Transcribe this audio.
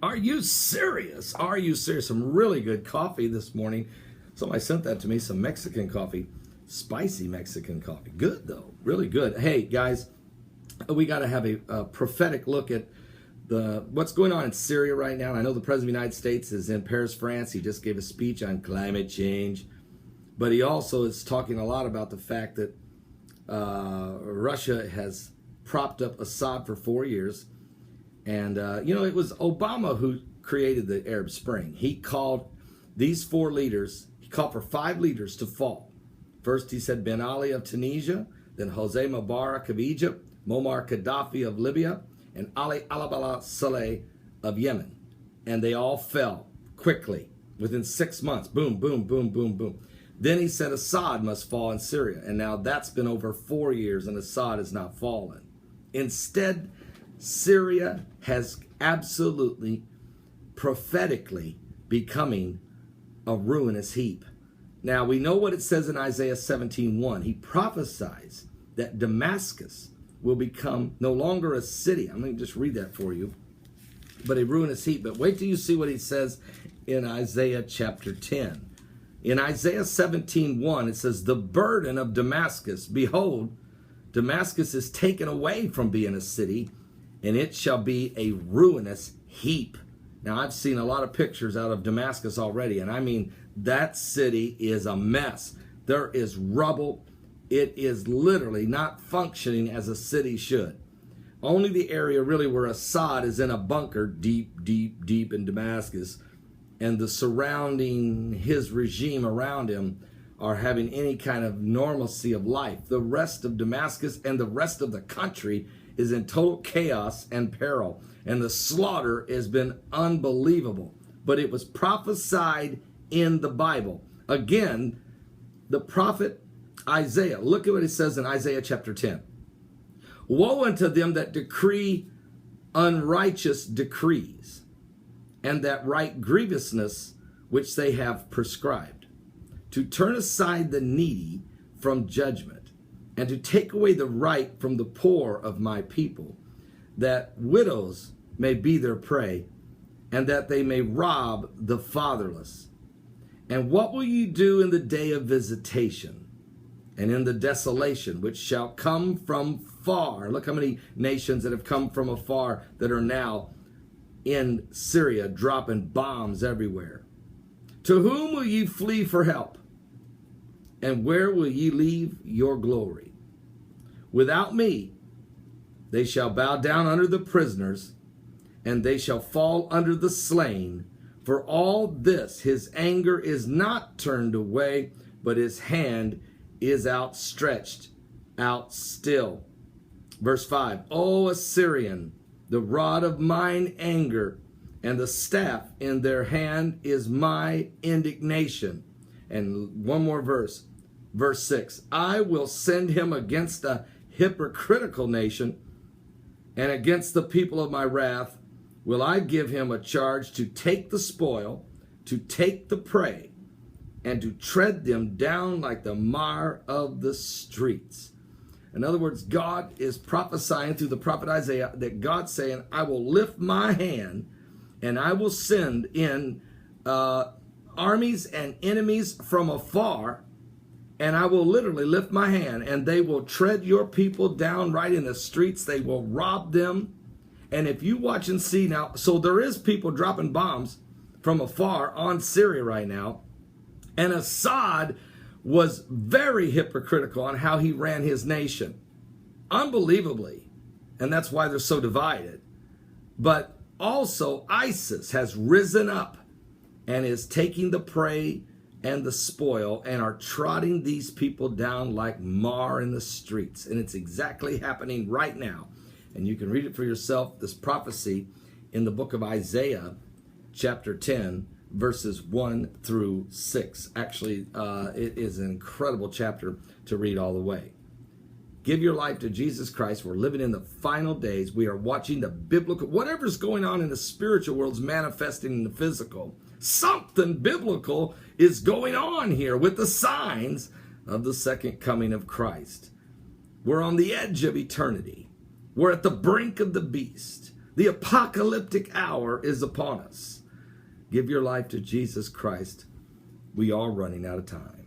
Are you serious? Are you serious? Some really good coffee this morning. Somebody sent that to me, some Mexican coffee. Spicy Mexican coffee. Good, though. Really good. Hey, guys, we got to have a prophetic look at what's going on in Syria right now. I know the President of the United States is in Paris, France. He just gave a speech on climate change. But he also is talking a lot about the fact that Russia has propped up Assad for 4 years. And, it was Obama who created the Arab Spring. He called these 4 leaders, he called for 5 leaders to fall. First, he said Ben Ali of Tunisia, then Jose Mubarak of Egypt, Muammar Gaddafi of Libya, and Ali al-Abdullah Saleh of Yemen. And they all fell quickly within 6 months. Boom, boom, boom, boom, boom. Then he said Assad must fall in Syria. And now that's been over 4 years and Assad has not fallen. Instead, Syria has absolutely, prophetically becoming a ruinous heap. Now, we know what it says in Isaiah 17:1. He prophesies that Damascus will become no longer a city. I'm going to just read that for you. But a ruinous heap. But wait till you see what he says in Isaiah chapter 10. In Isaiah 17:1, it says, the burden of Damascus, behold, Damascus is taken away from being a city, and it shall be a ruinous heap. Now, I've seen a lot of pictures out of Damascus already, and I mean, that city is a mess. There is rubble. It is literally not functioning as a city should. Only the area really where Assad is in a bunker deep, deep, deep in Damascus, and the surrounding, his regime around him, are having any kind of normalcy of life. The rest of Damascus and the rest of the country is in total chaos and peril. And the slaughter has been unbelievable. But it was prophesied in the Bible. Again, the prophet Isaiah, look at what he says in Isaiah chapter 10. Woe unto them that decree unrighteous decrees, and that write grievousness which they have prescribed, to turn aside the needy from judgment, and to take away the right from the poor of my people, that widows may be their prey, and that they may rob the fatherless. And what will you do in the day of visitation, and in the desolation which shall come from far? Look how many nations that have come from afar that are now in Syria dropping bombs everywhere. To whom will ye flee for help? And where will ye leave your glory? Without me, they shall bow down under the prisoners, and they shall fall under the slain. For all this, his anger is not turned away, but his hand is outstretched out still. Verse 5, O Assyrian, the rod of mine anger, and the staff in their hand is my indignation. And one more verse. Verse 6, I will send him against a hypocritical nation, and against the people of my wrath will I give him a charge to take the spoil, to take the prey, and to tread them down like the mire of the streets. In other words, God is prophesying through the prophet Isaiah that God's saying, I will lift my hand and I will send in armies and enemies from afar, and I will literally lift my hand and they will tread your people down right in the streets. They will rob them. And if you watch and see now, so there is people dropping bombs from afar on Syria right now. And Assad was very hypocritical on how he ran his nation. Unbelievably. And that's why they're so divided. But also ISIS has risen up and is taking the prey and the spoil and are trotting these people down like mar in the streets. And it's exactly happening right now. And you can read it for yourself, this prophecy in the book of Isaiah, chapter 10, verses 1 through 6. Actually, it is an incredible chapter to read all the way. Give your life to Jesus Christ. We're living in the final days. We are watching the biblical, whatever's going on in the spiritual world is manifesting in the physical. Something biblical is going on here with the signs of the second coming of Christ. We're on the edge of eternity. We're at the brink of the beast. The apocalyptic hour is upon us. Give your life to Jesus Christ. We are running out of time.